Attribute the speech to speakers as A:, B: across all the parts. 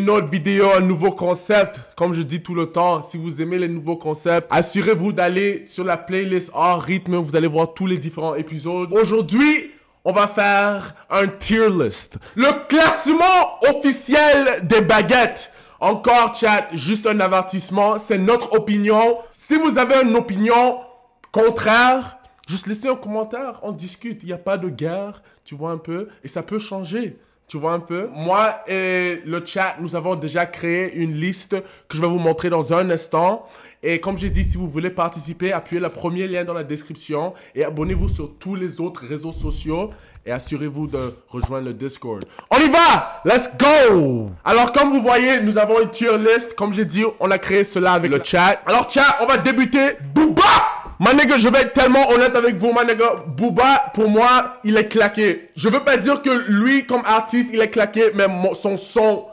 A: une autre vidéo, un nouveau concept. Comme je dis tout le temps, si vous aimez les nouveaux concepts, assurez-vous d'aller sur la playlist hors rythme. Vous allez voir tous les différents épisodes. Aujourd'hui, on va faire un tier list. Le classement officiel des baguettes. Encore, chat, juste un avertissement. C'est notre opinion. Si vous avez une opinion contraire, juste laissez un commentaire. On discute. Il n'y a pas de guerre. Tu vois un peu. Et ça peut changer. Tu vois un peu? Moi et le chat, nous avons déjà créé une liste que je vais vous montrer dans un instant. Et comme j'ai dit, si vous voulez participer, appuyez le premier lien dans la description et abonnez-vous sur tous les autres réseaux sociaux et assurez-vous de rejoindre le Discord. On y va! Let's go! Alors, comme vous voyez, nous avons une tier list. Comme j'ai dit, on a créé cela avec le chat. Alors, chat, on va débuter. Booba! Ma nigga, je vais être tellement honnête avec vous, ma nigga. Booba, pour moi, il est claqué. Je veux pas dire que lui, comme artiste, il est claqué, mais son son,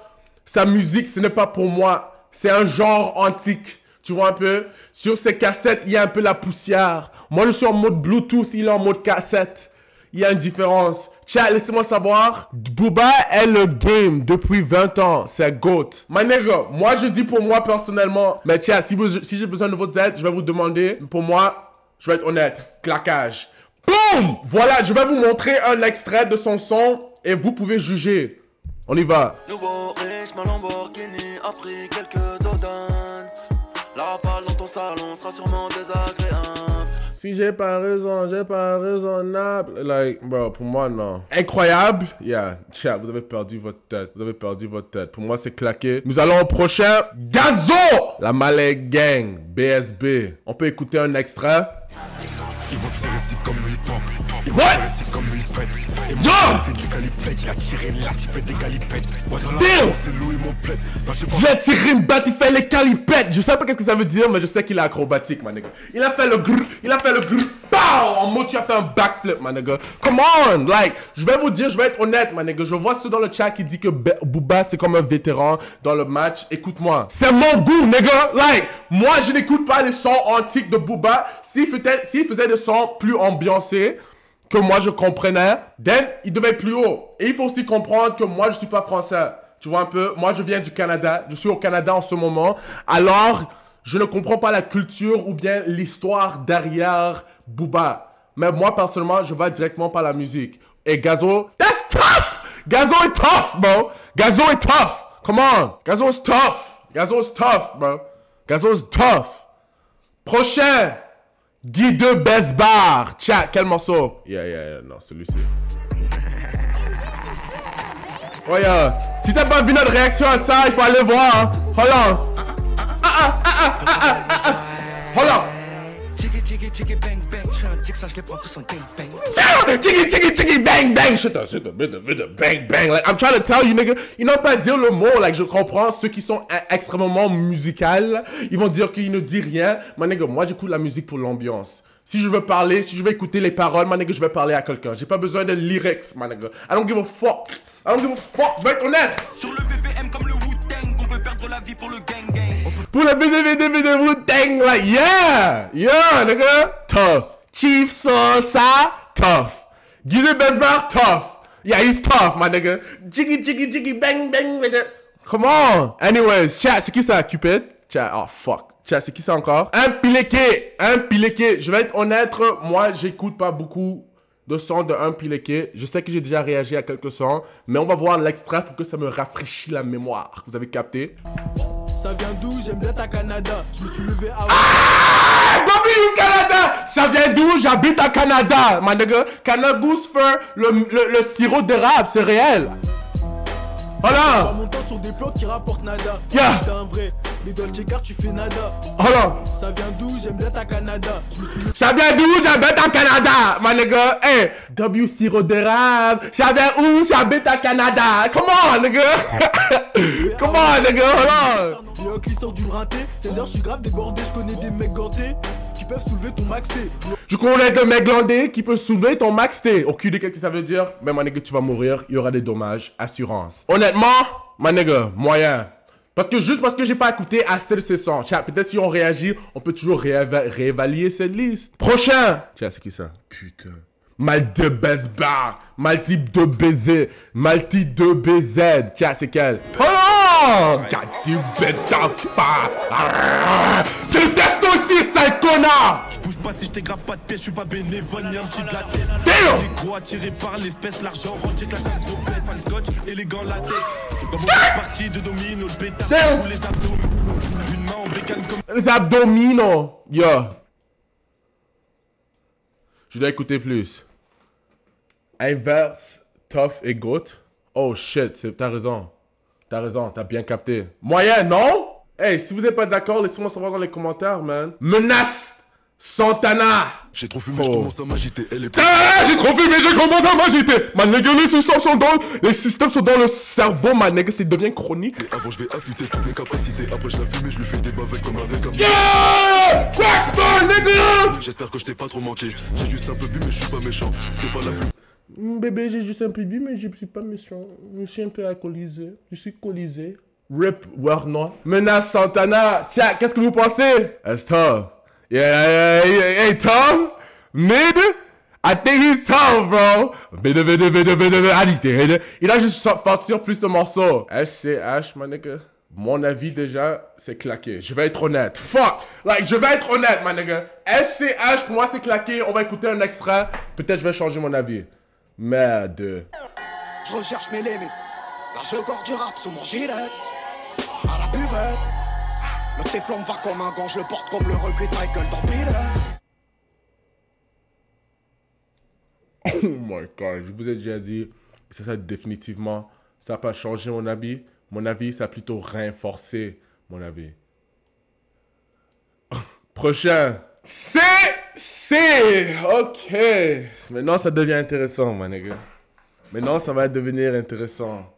A: sa musique, ce n'est pas pour moi. C'est un genre antique. Tu vois un peu? Sur ses cassettes, il y a un peu la poussière. Moi, je suis en mode Bluetooth, il est en mode cassette. Il y a une différence. Chat, laissez-moi savoir. Booba est le game depuis 20 ans. C'est GOAT. My nigga, moi je dis pour moi personnellement. Mais chat, si j'ai besoin de votre aide, je vais vous demander. Pour moi, je vais être honnête. Claquage. Boum! Voilà, je vais vous montrer un extrait de son son. Et vous pouvez juger. On y va.
B: Nouveau riche, ma Lamborghini a pris quelques dodanes. La rafale dans ton salon sera sûrement désagréable.
A: Si j'ai pas raisonnable. Like, bro, pour moi, non. Incroyable. Yeah, chat, vous avez perdu votre tête. Vous avez perdu votre tête. Pour moi, c'est claqué. Nous allons au prochain. Gazo! La Malay Gang, BSB. On peut écouter un extrait.
C: Ils vont faire ici comme le hip-hop. Ils vont
A: What?
C: faire ici comme le hip-hop. Et moi,
A: Yo!
C: j'ai fait du calipette. Il a tiré une latte, il fait des galipettes. Moi, dans la
A: Damn!
C: rue, c'est Louis, mon plaid. Non, je sais pas.
A: Je vais tirer une batte, il fait les calipettes. Je sais pas qu'est-ce que ça veut dire, mais je sais qu'il est acrobatique, my nigga. Il a fait le grrr, il a fait le grrr. Pow! En mode, tu as fait un backflip, my nigga. Come on! Like, je vais vous dire, je vais être honnête, my nigga. Je vois ceux dans le chat qui dit que Booba, c'est comme un vétéran dans le match. Écoute-moi. C'est mon goût, nigga. Like, moi, je n'écoute pas les sons antiques de Booba. S'il faisait des sons plus ambiancés, que moi je comprenais, then il devait être plus haut. Et il faut aussi comprendre que moi je suis pas français. Tu vois un peu, moi je viens du Canada, je suis au Canada en ce moment. Alors, je ne comprends pas la culture ou bien l'histoire derrière Booba. Mais moi personnellement, je vais directement par la musique. Et Gazo, that's tough! Gazo est tough, bro. Gazo est tough. Come on. Gazo is tough. Gazo is tough, bro. Gazo is tough. Prochain. Guy de Besbar. Chat, quel morceau? Yeah, non, celui-ci. Oh yeah. Si t'as pas vu notre réaction à ça, il faut aller voir. Hein. Hold on. Hold on.
D: Chiggy bang bang, je suis un tic, ça je les prends tous en gang bang.
A: Chiggy bang bang. Shut up, bang bang. Like, I'm trying to tell you, nigga. Ils n'ont pas dire le mot. Like, je comprends ceux qui sont extrêmement musicales. Ils vont dire qu'ils ne disent rien. Mais nigga, moi j'écoute la musique pour l'ambiance. Si je veux parler, si je veux écouter les paroles, my nigga, je vais parler à quelqu'un. J'ai pas besoin de lyrics, my nigga. I don't give a fuck. I don't give a fuck. Je vais être honnête.
B: Sur le BPM comme le Wu-Tang, on peut perdre la vie pour le gang gang.
A: Pour le BDVD Wu-Tang, like, yeah, nigga, tough. Chief Sosa, tough. Guy de Besbar, tough. Yeah, he's tough, my nigga. Jiggy, bang, nigga. Come on. Anyways, chat, c'est qui ça, Cupid? Chat, oh fuck. Chat, c'est qui ça encore? Un pilequé. Je vais être honnête, moi, j'écoute pas beaucoup de sons de un pilequé. Je sais que j'ai déjà réagi à quelques sons, mais on va voir l'extrait pour que ça me rafraîchisse la mémoire. Vous avez capté?
E: Ça vient d'où? J'aime bien ta Canada. Je me suis levé à...
A: W Canada! Ça vient d'où? J'habite à Canada, my nigga. Cannabis Fur, le sirop d'érable, c'est réel. Voilà.
E: Mon temps sur des plans qui rapportent nada.
A: Yeah.
E: T'es un vrai. Les Dolce Car, tu fais nada.
A: Voilà.
E: Ça vient d'où? J'aime bien ta Canada. Je me suis levé...
A: Ça vient d'où? J'habite à Canada, my nigga. Hey, W sirop d'érable. Ça vient où? J'habite à Canada. Come on, nigga. Come on, nigga. Hold on.
E: J'ai un client du rinté. 16h, je suis grave débordé. Je connais des mecs gantés qui peuvent soulever ton max T.
A: Je connais des mecs glandés qui peuvent soulever ton max T. Aucune idée qu'est-ce que ça veut dire. Mais my nigga, tu vas mourir. Il y aura des dommages. Assurance. Honnêtement, my nigga, moyen. Juste parce que j'ai pas écouté assez de ces sons. Peut-être si on réagit, on peut toujours réévaluer cette liste. Prochain. C'est qui ça? Putain. Mal de Besbar. Multiple de BZ. Multi de BZ. C'est quel? Oh! God, you better pas. C'est le testo aussi, sale connard.
C: Bouge pas si je t'égrappe pas de pièce, je suis pas bénévole ni un petit de la tête.
A: Damn.
C: Les gros attirés par l'espèce, l'argent rentre, j'éclate un gros bête, fan scotch, élégant latex. Dans mon parti de domino, le pétard,
A: Damn.
C: tous les abdos. Une main en bécane comme
A: Les abdominaux. Yo. Je dois écouter plus. Inverse, tough et goat. Oh shit, t'as raison. T'as raison, t'as bien capté. Moyen, non? Hey, si vous n'êtes pas d'accord, laissez-moi savoir dans les commentaires, man. Menace Santana.
C: j'ai trop fumé, je commence à m'agiter. Elle est
A: Ah, j'ai trop fumé, j'ai commencé à m'agiter. Man, nigga, les systèmes sont dans le cerveau, man, nigga, ça devient chronique.
C: Et avant, je vais affûter toutes mes capacités. Après, je la fume et je lui fais des bavets comme avec un.
A: Yeah! Quackster, nigga!
C: J'espère que je t'ai pas trop manqué. J'ai juste un peu bu, mais je suis pas méchant. T'es pas la plus.
A: Bébé, j'ai juste un peu bu, mais je suis pas méchant. Je suis un peu alcoolisé. Je suis colisé. Rip Werner. Menace Santana. Tiens, qu'est-ce que vous pensez? That's tough. Yeah, hey, Tom? Mid? I think he's tough, bro. Il a juste sortir plus de morceaux. SCH, my nigga. Mon avis, déjà, c'est claqué. Je vais être honnête. Fuck! Like, je vais être honnête, my nigga. SCH, pour moi, c'est claqué. On va écouter un extrait. Peut-être je vais changer mon avis. Merde.
E: Je recherche mes limites. Là je gorge du rap sous mon gilet. À la buvette. Le téflon va comme un gant, je le porte comme le recuit de Michael dans Pilet.
A: Oh my god, je vous ai déjà dit, ça définitivement, ça n'a pas changé mon avis. Mon avis, ça a plutôt renforcé mon avis. Prochain. Ok. Maintenant, ça devient intéressant, mon nigga. Maintenant, ça va devenir intéressant.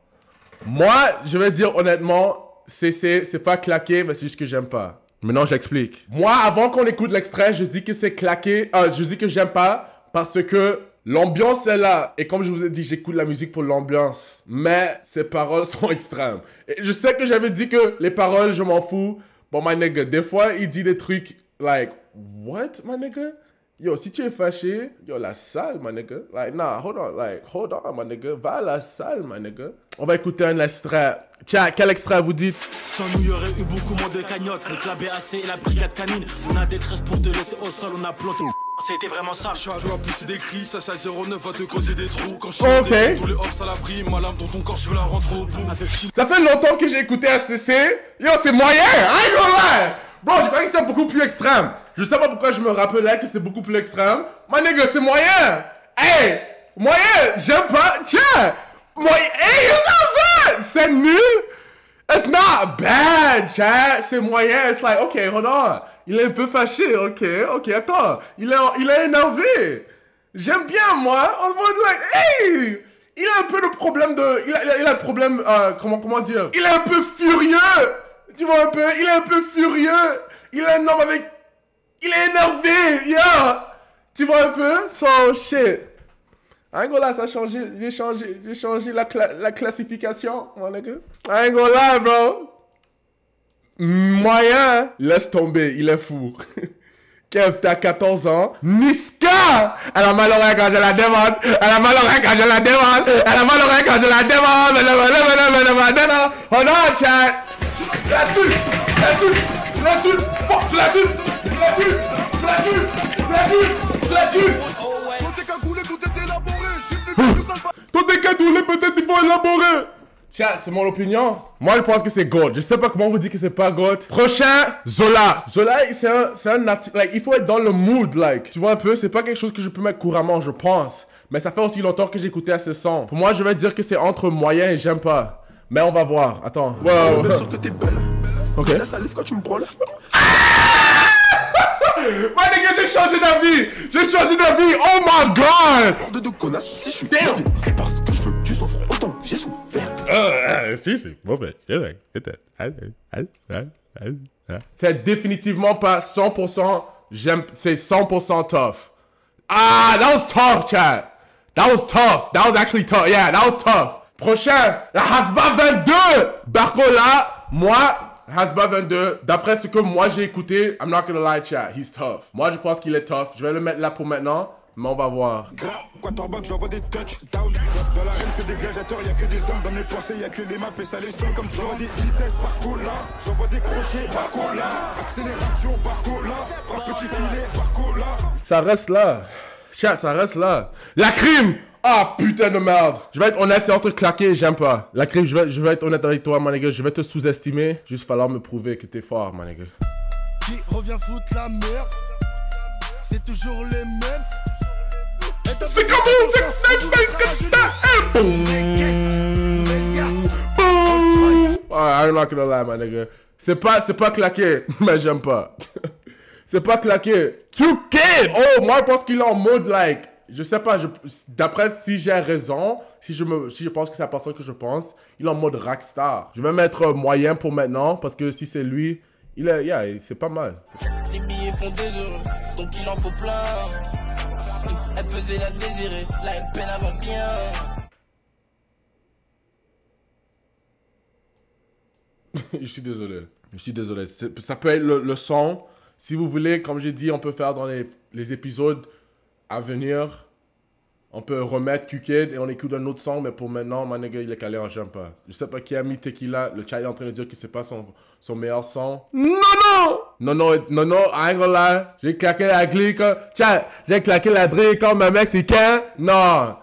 A: Moi, je vais dire honnêtement, c'est pas claqué, mais c'est juste que j'aime pas. Maintenant, j'explique. Moi, avant qu'on écoute l'extrait, je dis que c'est claqué. Je dis que j'aime pas parce que l'ambiance est là. Et comme je vous ai dit, j'écoute la musique pour l'ambiance. Mais ses paroles sont extrêmes. Et je sais que j'avais dit que les paroles, je m'en fous. Bon, my nigga, des fois, il dit des trucs like, what, my nigga? Yo, si tu es fâché, yo, la salle, my nigga. Like, nah, hold on, my nigga. Va à la salle, my nigga. On va écouter un extrait. Tiens, quel extrait vous dites?
D: Sans nous, y aurait eu beaucoup moins de cagnottes. Avec la BAC et la brigade canine. On a des tresses pour te laisser au sol, on a planté. C'était vraiment ça.
F: Charge à pousser des cris, ça 09 va te causer des trous. Quand je suis
A: Ok.
F: tous les hops à la prime, ma lame dans ton corps, je veux la rentrer au bout. Avec
A: Ça fait longtemps que j'ai écouté ACC. Yo, c'est moyen, I ain't gonna lie. Bro, je croyais que c'était beaucoup plus extrême. Je sais pas pourquoi je me rappelais que c'est beaucoup plus extrême. My nigga, c'est moyen. Hey, moyen, j'aime pas. Tiens, moyen, hey, it's not bad. C'est nul. It's not bad, chat. C'est moyen. It's like, okay, hold on. Il est un peu fâché, ok, attends. Il est énervé. J'aime bien, moi. En mode, like, hey, il a un peu de problème de... Il a un problème, comment dire? Il est un peu furieux. Tu vois un peu? Il est un peu furieux. Il est un homme avec... Il est énervé, yeah. Tu vois un peu? So, shit. I ain't gonna lie, ça a changé. J'ai changé la classification, mon nigga. I ain't gonna lie, bro. Moyen. Laisse tomber, il est fou. Kev, t'as 14 ans. Niska! Elle a mal au rein quand je la demande. Elle a mal au rein quand je la demande. Elle a mal au rein quand je la demande. Hold on, chat. Fuck, je la tue. Tout est cagoulé, peut-être il faut élaborer. Tiens, c'est mon opinion. Moi, je pense que c'est God. Je sais pas comment vous dites que c'est pas God. Prochain, Zola. Zola, c'est un like, il faut être dans le mood, like. Tu vois un peu, c'est pas quelque chose que je peux mettre couramment, je pense. Mais ça fait aussi longtemps que j'ai écouté à ce son. Pour moi, je vais dire que c'est entre moyen et j'aime pas. Mais on va voir. Attends. Wow.
C: Bien sûr que t'es belle.
A: Ok.
C: La salive quand tu me prends là.
A: Moi, les gars, j'ai changé d'avis. Oh my god.
C: De deux connasses, si je suis
A: Damn.
C: énervé, c'est parce que je veux que tu souffres autant. J'ai souffert.
A: Si, c'est mauvais. C'est définitivement pas 100%. C'est 100% tough. Ah, that was tough, chat. That was tough. That was actually tough. Yeah, that was tough. Prochain, la Hasba 22. Barcola, moi, Hasba 22, d'après ce que moi j'ai écouté, I'm not gonna lie, chat, he's tough. Moi, je pense qu'il est tough. Je vais le mettre là pour maintenant. Mais on va voir.
C: Quarterback, j'envoie des touchdowns. Dans la reine que des gladiateurs, y'a que des hommes. Dans mes pensées, y'a que les maps et ça les sonne comme j'envoie des vitesses par cola. J'envoie des crochets par cola. Accélération par cola. Frappe petit filet par cola.
A: Ça reste là. Chat, ça reste là. La crime! Ah, putain de merde. Je vais être honnête, c'est entre claquer et j'aime pas. La crime, je vais être honnête avec toi, mon nigga. Je vais te sous-estimer. Juste falloir me prouver que t'es fort, mon nigga.
C: Qui revient foutre la merde? C'est toujours les mêmes.
A: C'est comme I'm not gonna lie, my nigga. C'est pas claqué, mais j'aime pas. C'est pas claqué. 2K! Oh, moi, je pense qu'il est en mode, like... Je sais pas, d'après si j'ai raison, si je pense que c'est la personne que je pense, il est en mode rockstar. Je vais mettre moyen pour maintenant, parce que si c'est lui, c'est pas mal.
G: Les billets font des heureux, donc il en faut plein. Elle faisait la désirer, la peine va bien.
A: Je suis désolé. Ça peut être le son. Si vous voulez, comme j'ai dit, on peut faire dans les épisodes à venir. On peut remettre Q-Kid et on écoute un autre son, mais pour maintenant, mon nigga, il est calé en j'aime pas. Je sais pas qui a mis Tequila. Le chat est en train de dire que c'est pas son meilleur son. Non, I ain't gonna lie. J'ai claqué la grille comme... Chat, j'ai claqué la grille comme un mexicain. Non,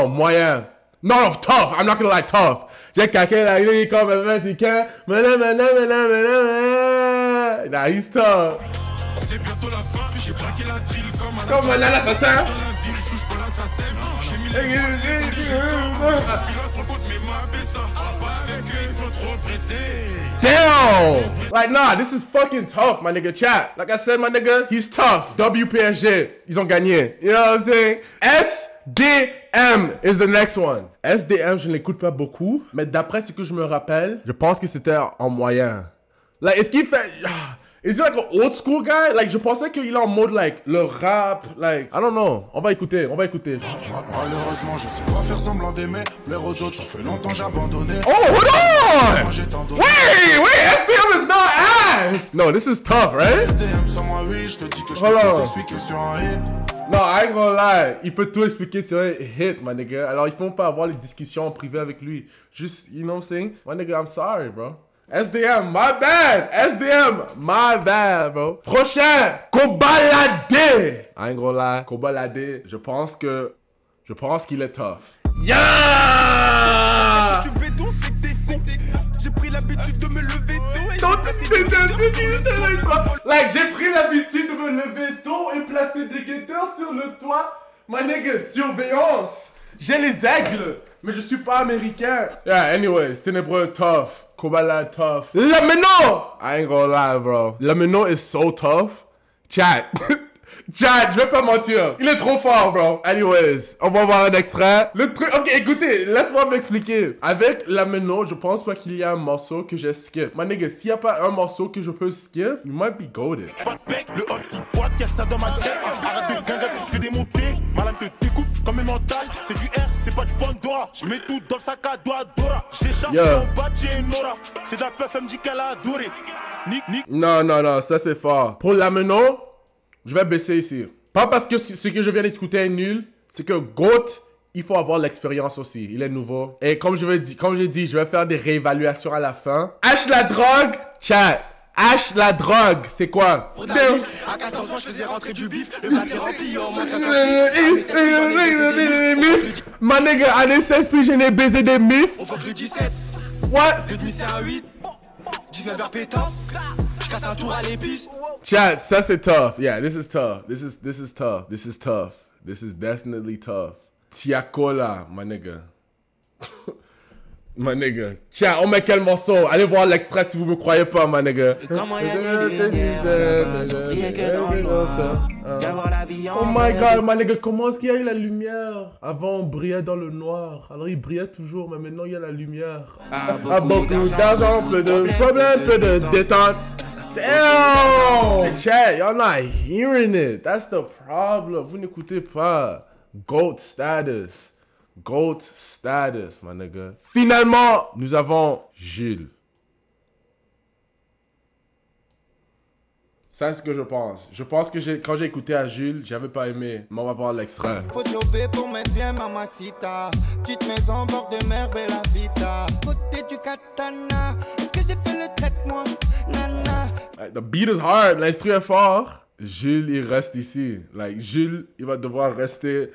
A: moyen. Non, tough. I'm not gonna lie, tough. J'ai claqué la grille comme un mexicain. Nah, he's tough.
C: C'est bientôt la fin, j'ai braqué la drill
A: comme un assassin.
C: Dans la ville, je touche pas l'assassin. J'ai mis les pilotes rencontre mes mabessa. Pas avec eux, ils sont trop pressés.
A: Damn! Like, nah, this is fucking tough, my nigga. Chat. Like I said, my nigga, he's tough. WPSG, ils ont gagné. You know what I'm saying? SDM is the next one. SDM, je ne l'écoute pas beaucoup, mais d'après ce que je me rappelle, je pense que c'était en moyen. Like, est-ce qu'il fait... Is he like an old school guy? Like, je pensais qu'il est en mode, like, le rap, like... I don't know. On va écouter.
C: Malheureusement, je sais pas faire semblant d'aimer. Plaire aux autres, ça fait longtemps j'ai abandonné.
A: Oh, hold on!
C: Moi, j'ai tant donné.
A: Wait, SDM is not ass! No, this is tough, right?
C: SDM sans moi, oui, je te dis que je peux
A: Hold on.
C: tout expliquer sur un hit.
A: Non, I ain't gonna lie. Il peut tout expliquer sur un hit, my nigga. Alors, il faut pas avoir les discussions en privé avec lui. Juste, you know what I'm saying? My nigga, I'm sorry, bro. SDM, my bad. SDM, my bad, bro. Prochain, Kobalade. I ain't gonna lie. Kobalade, je pense qu'il est tough. Yeah!
C: Tu béton, c'est que t'es con. J'ai pris l'habitude de me lever tôt.
A: Like, j'ai pris l'habitude de me lever tôt et placer des guetteurs sur le toit. My nigga, surveillance. J'ai les aigles, mais je suis pas américain. Yeah, anyways, Ténébreux, tough. Kobalade, tough. Lameno! I ain't gonna lie, bro. Lameno is so tough. Chat. Chat, je vais pas mentir. Il est trop fort, bro. Anyways, on va voir un extrait. Le truc... Ok, écoutez, laisse-moi m'expliquer. Avec Lameno, je pense pas qu'il y a un morceau que j'ai skip. My nigga, s'il y a pas un morceau que je peux skip, you might be goated.
C: Pas de bec, le hot 6 boîtes, y'a ça dans ma tête. Arrête de guinga, tu te fais démonter. Malade te découpe comme un mental. C'est du R, c'est pas du Pandora. Je mets tout dans le sac à dos Dora. J'échappe son bat, j'ai une aura. C'est de la puff, elle me dit qu'elle a adoré. Nick.
A: Non, ça c'est fort. Pour Lameno, je vais baisser ici. Pas parce que ce que je viens d'écouter est nul, c'est que GOAT, il faut avoir l'expérience aussi. Il est nouveau. Et comme j'ai dit, je vais faire des réévaluations à la fin. H la drogue, chat. H la drogue, c'est quoi?
E: À 14 ans, je faisais rentrer du bif. Le matin rempli, au moins
A: Ma nigga, à 16 puis je n'ai baisé des mifs.
E: On vote le 17.
A: What?
E: Le demi, c'est un 8. 19h pétant. Je casse un tour à l'épice.
A: Chat, ça c'est tough. Yeah, this is tough. This is tough. This is tough. This is definitely tough. Tiakola, my nigga. My nigga. Chat, on met quel morceau? Allez voir l'extrait si vous me croyez pas, my nigga. Oh my god, my nigga, comment est-ce qu'il y a eu la lumière? Avant, on brillait dans le noir. Alors, il brillait toujours, mais maintenant, il y a la lumière. Ah, beaucoup d'argent, peu de problèmes, peu de détente. Damn! Chat, y'all not hearing it. That's the problem. Vous n'écoutez pas. GOAT status. GOAT status, my nigga. Finalement, nous avons Jules. Ça, c'est ce que je pense. Je pense que quand j'ai écouté à Jules, j'avais pas aimé. Mais on va voir l'extrait.
H: Faut jobber pour mettre bien mamacita. Petite maison bord de mer, bella vita. Côté du katana, est-ce que j'ai fait le traitement? Nana.
A: The beat is hard. L'instru est fort. Jules, il reste ici. Like, Jules, il va devoir rester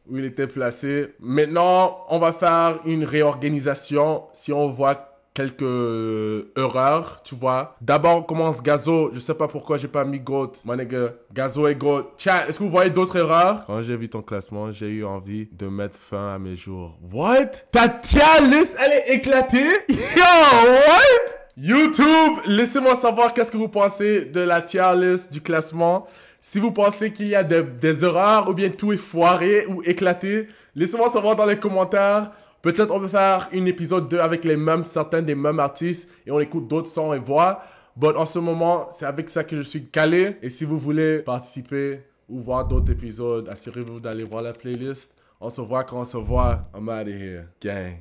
A: où il était placé. Maintenant, on va faire une réorganisation si on voit quelques erreurs, tu vois. D'abord, on commence Gazo. Je sais pas pourquoi j'ai pas mis GOAT. My nigga, Gazo et GOAT. Chat, est-ce que vous voyez d'autres erreurs? Quand j'ai vu ton classement, j'ai eu envie de mettre fin à mes jours. What? Ta tier list, elle est éclatée? Yo, what? YouTube, laissez-moi savoir qu'est-ce que vous pensez de la tier list du classement. Si vous pensez qu'il y a des erreurs ou bien tout est foiré ou éclaté, laissez-moi savoir dans les commentaires. Peut-être on peut faire une épisode 2 avec certains des mêmes artistes et on écoute d'autres sons et voix. Mais en ce moment, c'est avec ça que je suis calé. Et si vous voulez participer ou voir d'autres épisodes, assurez-vous d'aller voir la playlist. On se voit quand on se voit. I'm out of here. Gang.